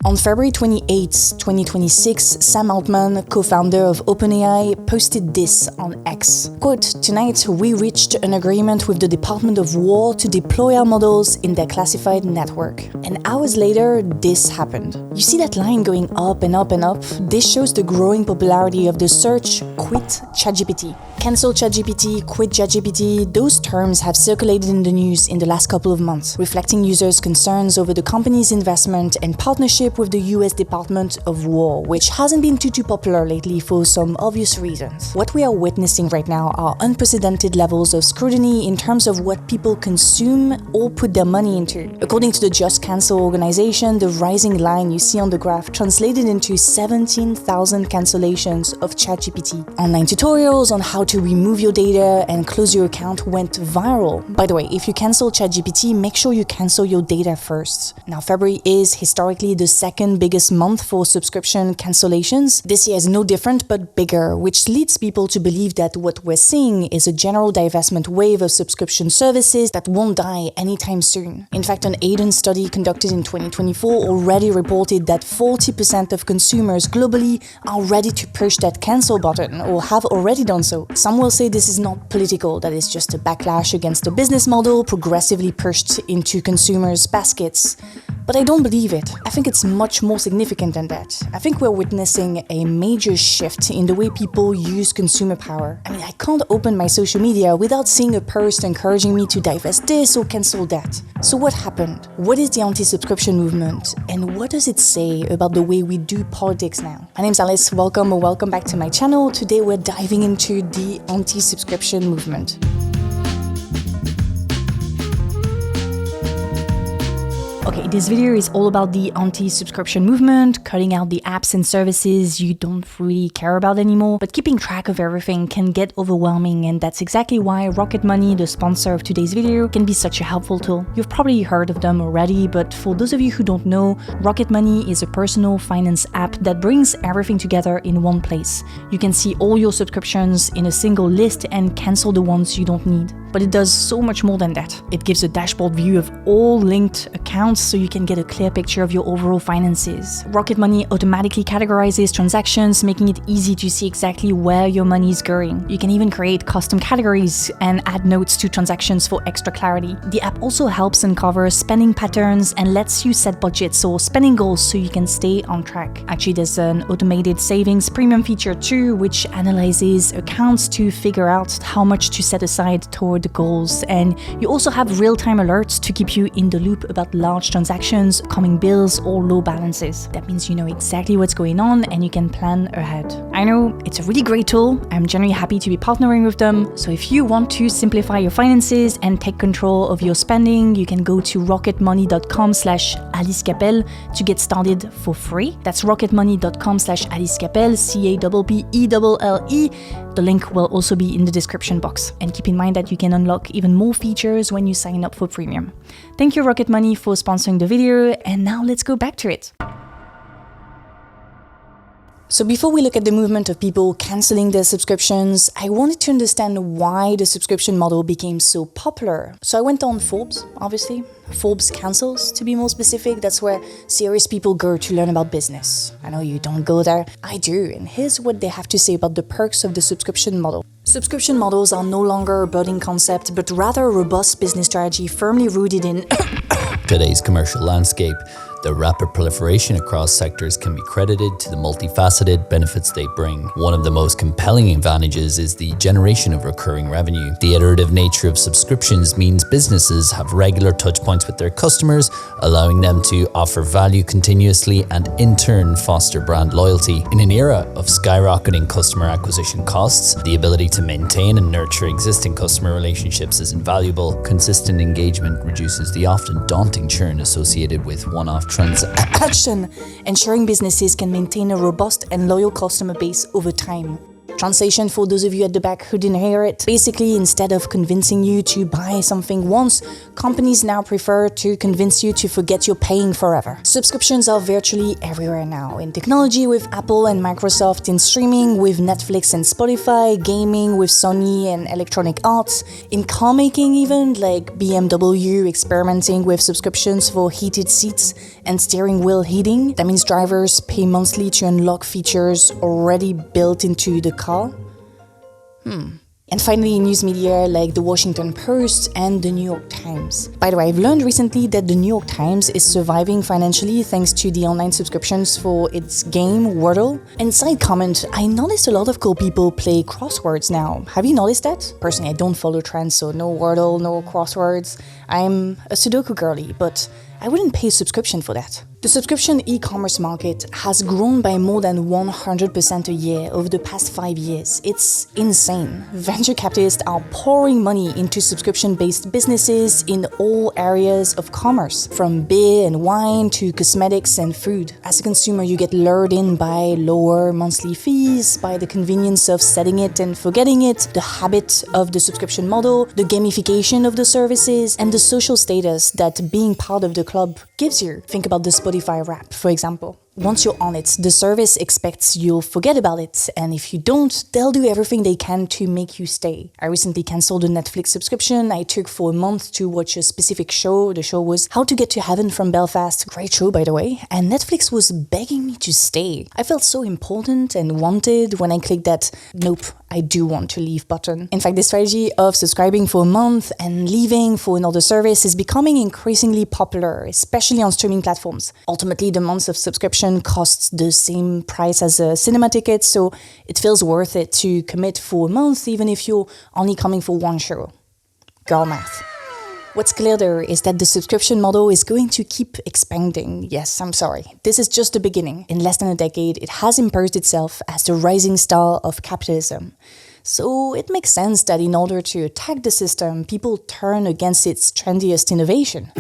On February 28, 2026, Sam Altman, co-founder of OpenAI, posted this on X. Quote, "Tonight, we reached an agreement with the Department of War to deploy our models in their classified network." And hours later, this happened. You see that line going up and up and up? This shows the growing popularity of the search, quit ChatGPT. Cancel ChatGPT, quit ChatGPT, those terms have circulated in the news in the last couple of months, reflecting users' concerns over the company's investment and partnership with the US Department of War, which hasn't been too popular lately for some obvious reasons. What we are witnessing right now are unprecedented levels of scrutiny in terms of what people consume or put their money into. According to the Just Cancel organization, the rising line you see on the graph translated into 17,000 cancellations of ChatGPT. Online tutorials on how to remove your data and close your account went viral. By the way, if you cancel ChatGPT, make sure you cancel your data first. Now, February is historically the second biggest month for subscription cancellations. This year is no different but bigger, which leads people to believe that what we're seeing is a general divestment wave of subscription services that won't die anytime soon. In fact, an Aiden study conducted in 2024 already reported that 40% of consumers globally are ready to push that cancel button or have already done so. Some will say this is not political, that it's just a backlash against the business model progressively pushed into consumers' baskets. But I don't believe it. I think it's much more significant than that. I think we're witnessing a major shift in the way people use consumer power. I mean, I can't open my social media without seeing a post encouraging me to divest this or cancel that. So what happened? What is the anti-subscription movement? And what does it say about the way we do politics now? My name's Alice, welcome back to my channel. Today we're diving into the anti-subscription movement. Okay, this video is all about the anti-subscription movement, cutting out the apps and services you don't really care about anymore, but keeping track of everything can get overwhelming, and that's exactly why Rocket Money, the sponsor of today's video, can be such a helpful tool. You've probably heard of them already, but for those of you who don't know, Rocket Money is a personal finance app that brings everything together in one place. You can see all your subscriptions in a single list and cancel the ones you don't need. But it does so much more than that. It gives a dashboard view of all linked accounts so you can get a clear picture of your overall finances. Rocket Money automatically categorizes transactions, making it easy to see exactly where your money is going. You can even create custom categories and add notes to transactions for extra clarity. The app also helps uncover spending patterns and lets you set budgets or spending goals so you can stay on track. Actually, there's an automated savings premium feature too, which analyzes accounts to figure out how much to set aside toward the goals, and you also have real-time alerts to keep you in the loop about large transactions, coming bills, or low balances. That means you know exactly what's going on and you can plan ahead. I know it's a really great tool. I'm genuinely happy to be partnering with them. So if you want to simplify your finances and take control of your spending, you can go to rocketmoney.com/alice.cappelleyt to get started for free. That's rocketmoney.com/alice.cappelleyt, CAPPELLE. The link will also be in the description box. And keep in mind that you can unlock even more features when you sign up for premium. Thank you, Rocket Money, for sponsoring the video, and now let's go back to it. So before we look at the movement of people canceling their subscriptions, I wanted to understand why the subscription model became so popular. So I went on Forbes, obviously. Forbes Cancels, to be more specific. That's where serious people go to learn about business. I know you don't go there. I do, and here's what they have to say about the perks of the subscription model. Subscription models are no longer a budding concept, but rather a robust business strategy firmly rooted in today's commercial landscape. The rapid proliferation across sectors can be credited to the multifaceted benefits they bring. One of the most compelling advantages is the generation of recurring revenue. The iterative nature of subscriptions means businesses have regular touch points with their customers, allowing them to offer value continuously and in turn foster brand loyalty. In an era of skyrocketing customer acquisition costs, the ability to maintain and nurture existing customer relationships is invaluable. Consistent engagement reduces the often daunting churn associated with one-off transaction, ensuring businesses can maintain a robust and loyal customer base over time. Translation for those of you at the back who didn't hear it. Basically, instead of convincing you to buy something once, companies now prefer to convince you to forget you're paying forever. Subscriptions are virtually everywhere now. In technology with Apple and Microsoft, in streaming with Netflix and Spotify, gaming with Sony and Electronic Arts, in car making even, like BMW experimenting with subscriptions for heated seats and steering wheel heating. That means drivers pay monthly to unlock features already built into the car. And finally, in news media like the Washington Post and the New York Times. By the way, I've learned recently that the New York Times is surviving financially thanks to the online subscriptions for its game, Wordle. And side comment, I noticed a lot of cool people play crosswords now. Have you noticed that? Personally, I don't follow trends, so no Wordle, no crosswords. I'm a Sudoku girly, but I wouldn't pay a subscription for that. The subscription e-commerce market has grown by more than 100% a year over the past 5 years. It's insane. Venture capitalists are pouring money into subscription-based businesses in all areas of commerce, from beer and wine to cosmetics and food. As a consumer, you get lured in by lower monthly fees, by the convenience of setting it and forgetting it, the habit of the subscription model, the gamification of the services, and the social status that being part of the club gives you. Think about the Spotify Wrapped, for example. Once you're on it, the service expects you'll forget about it, and if you don't, they'll do everything they can to make you stay. I recently cancelled a Netflix subscription I took for a month to watch a specific show. The show was How to Get to Heaven from Belfast. Great show, by the way. And Netflix was begging me to stay. I felt so important and wanted when I clicked that nope, I do want to leave button. In fact, the strategy of subscribing for a month and leaving for another service is becoming increasingly popular, especially on streaming platforms. Ultimately, the months of subscription costs the same price as a cinema ticket, so it feels worth it to commit for a month even if you're only coming for one show. Girl math. What's clear there is that the subscription model is going to keep expanding. Yes, I'm sorry. This is just the beginning. In less than a decade, it has imposed itself as the rising star of capitalism. So it makes sense that in order to attack the system, people turn against its trendiest innovation.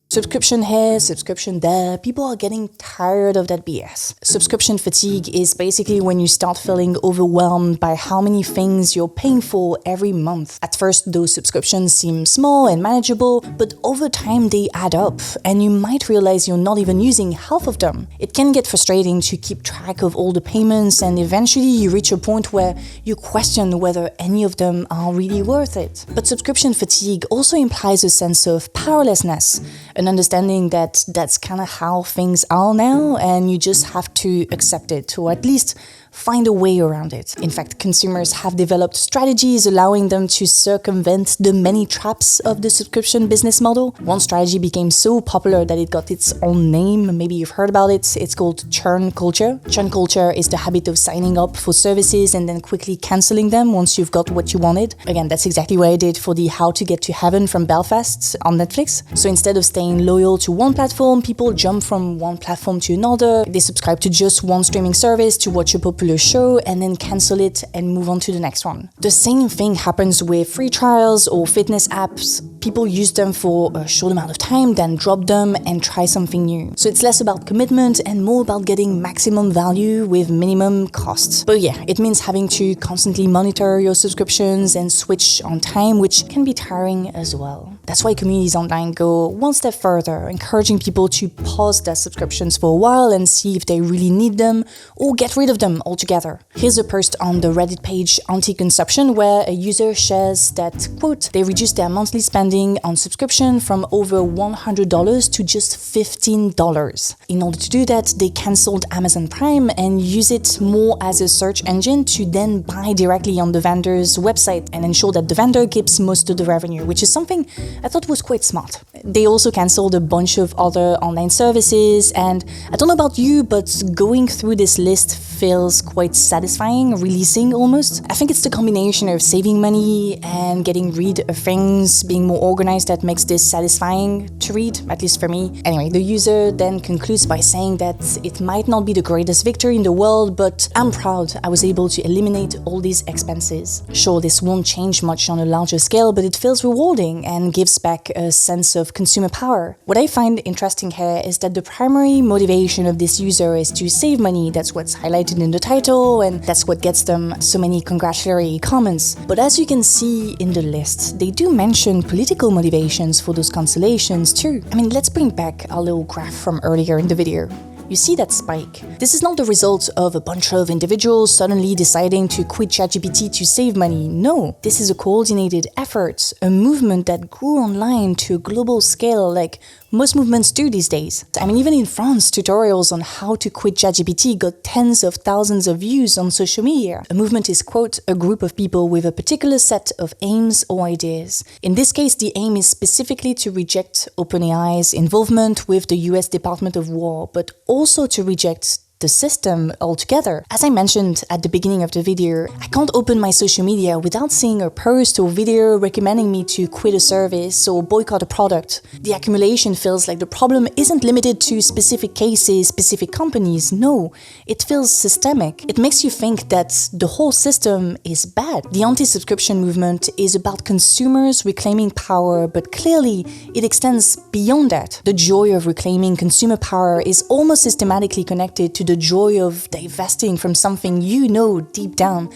Subscription here, subscription there, people are getting tired of that BS. Subscription fatigue is basically when you start feeling overwhelmed by how many things you're paying for every month. At first, those subscriptions seem small and manageable, but over time they add up, and you might realize you're not even using half of them. It can get frustrating to keep track of all the payments, and eventually you reach a point where you question whether any of them are really worth it. But subscription fatigue also implies a sense of powerlessness, an understanding that that's kind of how things are now, and you just have to accept it, or at least find a way around it. In fact, consumers have developed strategies allowing them to circumvent the many traps of the subscription business model. One strategy became so popular that it got its own name. Maybe you've heard about it. It's called churn culture. Churn culture is the habit of signing up for services and then quickly cancelling them once you've got what you wanted. Again, that's exactly what I did for the How to Get to Heaven from Belfast on Netflix. So instead of staying loyal to one platform, people jump from one platform to another. They subscribe to just one streaming service to watch a popular show and then cancel it and move on to the next one. The same thing happens with free trials or fitness apps. People use them for a short amount of time, then drop them and try something new. So it's less about commitment and more about getting maximum value with minimum costs. But yeah, it means having to constantly monitor your subscriptions and switch on time, which can be tiring as well. That's why communities online go one step further, encouraging people to pause their subscriptions for a while and see if they really need them or get rid of them altogether. Here's a post on the Reddit page Anti-Consumption where a user shares that, quote, they reduced their monthly spending on subscription from over $100 to just $15. In order to do that, they cancelled Amazon Prime and use it more as a search engine to then buy directly on the vendor's website and ensure that the vendor keeps most of the revenue, which is something I thought was quite smart. They also cancelled a bunch of other online services, and I don't know about you, but going through this list feels quite satisfying, releasing almost. I think it's the combination of saving money and getting rid of things, being more organized that makes this satisfying to read, at least for me. Anyway, the user then concludes by saying that it might not be the greatest victory in the world, but I'm proud I was able to eliminate all these expenses. Sure, this won't change much on a larger scale, but it feels rewarding and gives back a sense of consumer power. What I find interesting here is that the primary motivation of this user is to save money. That's what's highlighted in the title, and that's what gets them so many congratulatory comments. But as you can see in the list, they do mention political motivations for those cancellations too. I mean, let's bring back our little graph from earlier in the video. You see that spike? This is not the result of a bunch of individuals suddenly deciding to quit ChatGPT to save money. No, this is a coordinated effort, a movement that grew online to a global scale like most movements do these days. I mean, even in France, tutorials on how to quit ChatGPT got tens of thousands of views on social media. A movement is, quote, a group of people with a particular set of aims or ideas. In this case, the aim is specifically to reject OpenAI's involvement with the US Department of War, but also to reject the system altogether. As I mentioned at the beginning of the video, I can't open my social media without seeing a post or video recommending me to quit a service or boycott a product. The accumulation feels like the problem isn't limited to specific cases, specific companies. No, it feels systemic. It makes you think that the whole system is bad. The anti-subscription movement is about consumers reclaiming power, but clearly it extends beyond that. The joy of reclaiming consumer power is almost systematically connected to the joy of divesting from something you know deep down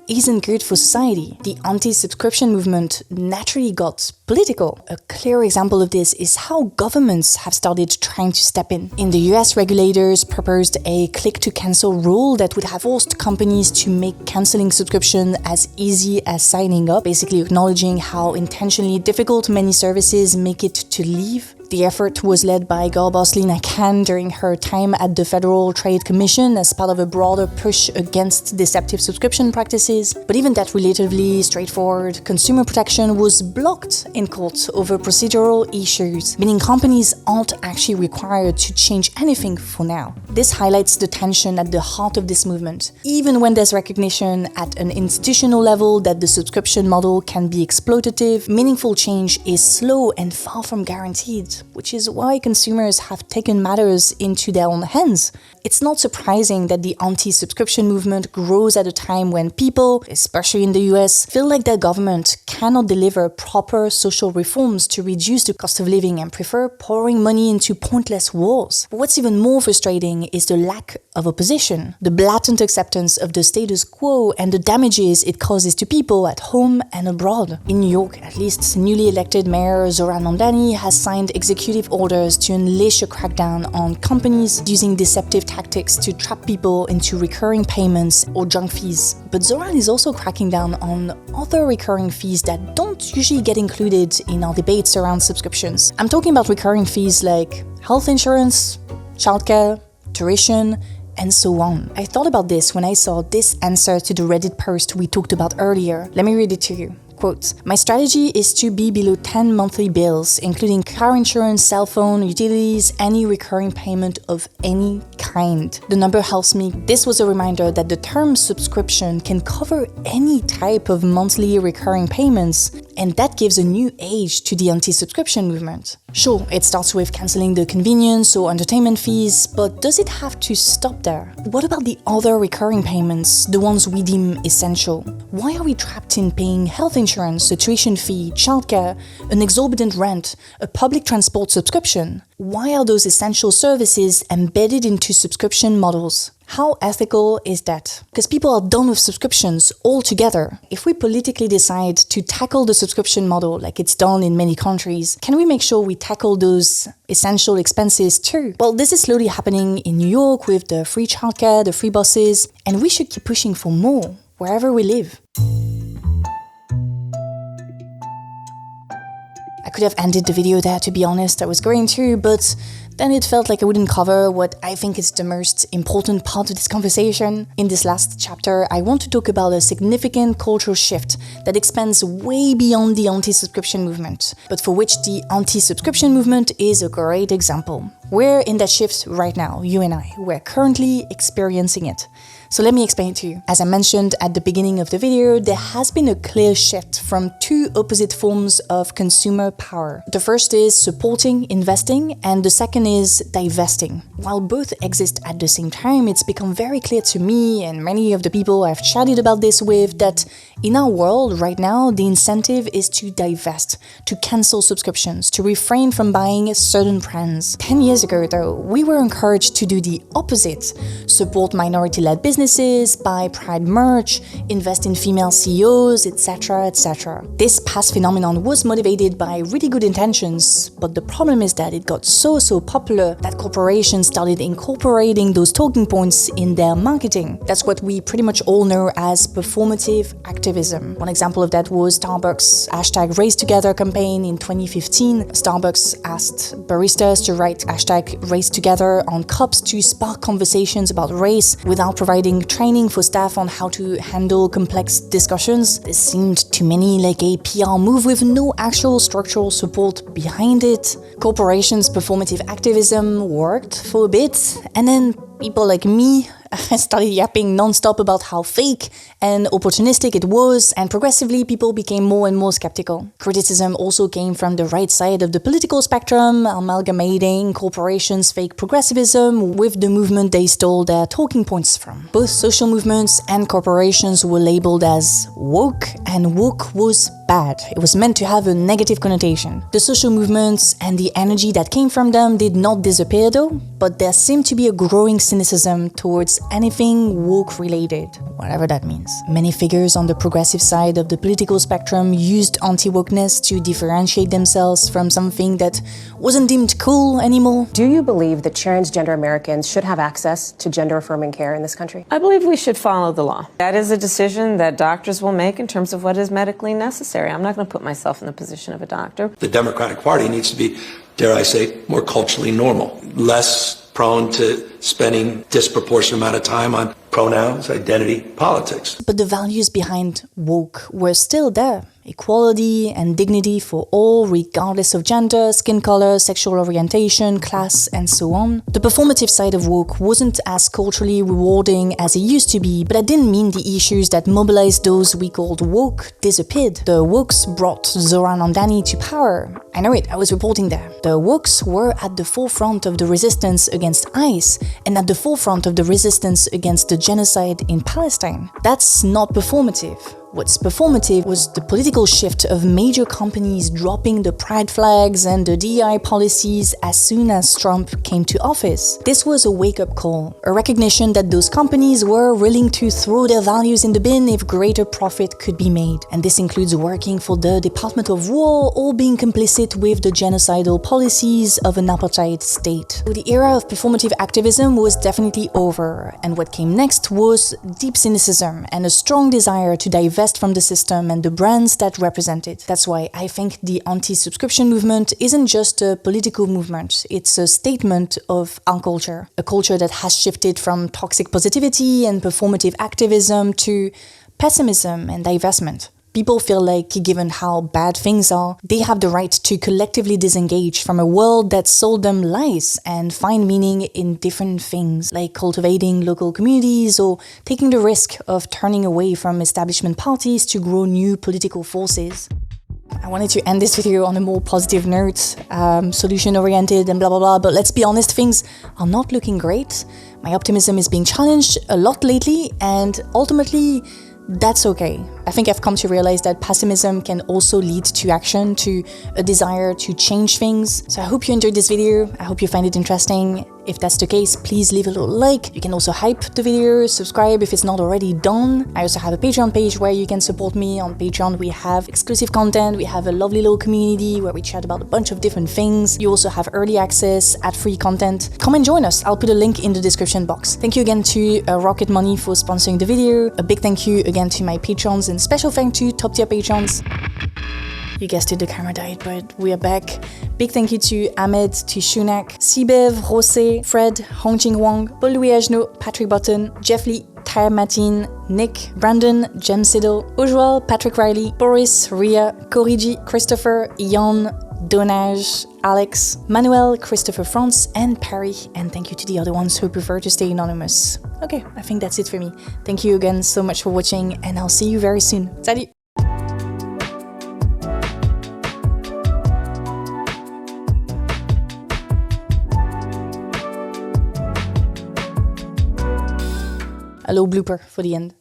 isn't good for society. The anti-subscription movement naturally got political. A clear example of this is how governments have started trying to step in. In the US, regulators proposed a click-to-cancel rule that would have forced companies to make canceling subscription as easy as signing up, basically acknowledging how intentionally difficult many services make it to leave. The effort was led by girl boss Lina Khan during her time at the Federal Trade Commission as part of a broader push against deceptive subscription practices. But even that relatively straightforward consumer protection was blocked in court over procedural issues, meaning companies aren't actually required to change anything for now. This highlights the tension at the heart of this movement. Even when there's recognition at an institutional level that the subscription model can be exploitative, meaningful change is slow and far from guaranteed, which is why consumers have taken matters into their own hands. It's not surprising that the anti-subscription movement grows at a time when people, especially in the US, feel like their government cannot deliver proper social reforms to reduce the cost of living and prefer pouring money into pointless wars. But what's even more frustrating is the lack of opposition, the blatant acceptance of the status quo and the damages it causes to people at home and abroad. In New York, at least, newly elected Mayor Zohran Mamdani has signed executive orders to unleash a crackdown on companies using deceptive tactics to trap people into recurring payments or junk fees. But Zohran is also cracking down on other recurring fees that don't usually get included in our debates around subscriptions. I'm talking about recurring fees like health insurance, childcare, tuition, and so on. I thought about this when I saw this answer to the Reddit post we talked about earlier. Let me read it to you. Quote, my strategy is to be below 10 monthly bills, including car insurance, cell phone, utilities, any recurring payment of any kind. The number helps me. This was a reminder that the term subscription can cover any type of monthly recurring payments, and that gives a new age to the anti-subscription movement. Sure, it starts with cancelling the convenience or entertainment fees, but does it have to stop there? What about the other recurring payments, the ones we deem essential? Why are we trapped in paying health insurance, a tuition fee, childcare, an exorbitant rent, a public transport subscription? Why are those essential services embedded into subscription models? How ethical is that? Because people are done with subscriptions altogether. If we politically decide to tackle the subscription model like it's done in many countries, can we make sure we tackle those essential expenses too? Well, this is slowly happening in New York with the free childcare, the free buses, and we should keep pushing for more wherever we live. I could have ended the video there, to be honest, I was going to, but then it felt like I wouldn't cover what I think is the most important part of this conversation. In this last chapter, I want to talk about a significant cultural shift that expands way beyond the anti-subscription movement, but for which the anti-subscription movement is a great example. We're in that shift right now, you and I. We're currently experiencing it. So let me explain it to you. As I mentioned at the beginning of the video, there has been a clear shift from two opposite forms of consumer power. The first is supporting, investing, and the second is divesting. While both exist at the same time, it's become very clear to me and many of the people I've chatted about this with that in our world right now, the incentive is to divest, to cancel subscriptions, to refrain from buying certain brands. 10 years ago though, we were encouraged to do the opposite, support minority-led businesses, buy Pride merch, invest in female CEOs, etc., etc. This past phenomenon was motivated by really good intentions, but the problem is that it got so popular that corporations started incorporating those talking points in their marketing. That's what we pretty much all know as performative activism. One example of that was Starbucks' #RaceTogether campaign in 2015. Starbucks asked baristas to write #RaceTogether on cups to spark conversations about race without providing training for staff on how to handle complex discussions. This seemed to many like a PR move with no actual structural support behind it. Corporations' performative activism worked for a bit, and then people like me started yapping non-stop about how fake and opportunistic it was, and progressively people became more and more skeptical. Criticism also came from the right side of the political spectrum, amalgamating corporations' fake progressivism with the movement they stole their talking points from. Both social movements and corporations were labeled as woke, and woke was bad. It was meant to have a negative connotation. The social movements and the energy that came from them did not disappear though, but there seemed to be a growing cynicism towards anything woke related, whatever that means. Many figures on the progressive side of the political spectrum used anti-wokeness to differentiate themselves from something that wasn't deemed cool anymore. Do you believe that transgender Americans should have access to gender-affirming care in this country? I believe we should follow the law. That is a decision that doctors will make in terms of what is medically necessary. I'm not going to put myself in the position of a doctor. The Democratic Party needs to be, dare I say, more culturally normal, less prone to spending disproportionate amount of time on pronouns, identity, politics. But the values behind woke were still there. Equality and dignity for all, regardless of gender, skin color, sexual orientation, class, and so on. The performative side of woke wasn't as culturally rewarding as it used to be, but that didn't mean the issues that mobilized those we called woke disappeared. The wokes brought Zoran Ondani to power. I know it, I was reporting there. The wokes were at the forefront of the resistance against ICE and at the forefront of the resistance against the genocide in Palestine. That's not performative. What's performative was the political shift of major companies dropping the pride flags and the DEI policies as soon as Trump came to office. This was a wake-up call, a recognition that those companies were willing to throw their values in the bin if greater profit could be made. And this includes working for the Department of War or being complicit with the genocidal policies of an apartheid state. So the era of performative activism was definitely over, and what came next was deep cynicism and a strong desire to divest from the system and the brands that represent it. That's why I think the anti-subscription movement isn't just a political movement, it's a statement of our culture. A culture that has shifted from toxic positivity and performative activism to pessimism and divestment. People feel like, given how bad things are, they have the right to collectively disengage from a world that sold them lies and find meaning in different things, like cultivating local communities or taking the risk of turning away from establishment parties to grow new political forces. I wanted to end this video on a more positive note, solution-oriented and blah blah blah, but let's be honest, things are not looking great. My optimism is being challenged a lot lately, and ultimately, that's okay. I think I've come to realize that pessimism can also lead to action, to a desire to change things. So I hope you enjoyed this video. I hope you find it interesting. If that's the case, please leave a little like. You can also hype the video, subscribe if it's not already done. I also have a Patreon page where you can support me. On Patreon, we have exclusive content. We have a lovely little community where we chat about a bunch of different things. You also have early access, ad-free content. Come and join us. I'll put a link in the description box. Thank you again to Rocket Money for sponsoring the video. A big thank you again to my patrons, and special thanks to top tier patrons. You guessed it, the camera died, but we are back. Big thank you to Ahmed, to Shunak, Sibev, Jose, Fred, Hongjing Wang, Paul Louis Agenot, Patrick Button, Jeff Lee, Tyre Matin, Nick, Brandon, Jem Siddle, Ujwal, Patrick Riley, Boris, Ria, Koriji, Christopher, Ian, Donage, Alex, Manuel, Christopher France, and Perry. And thank you to the other ones who prefer to stay anonymous. Okay, I think that's it for me. Thank you again so much for watching, and I'll see you very soon. Salut! A little blooper for the end.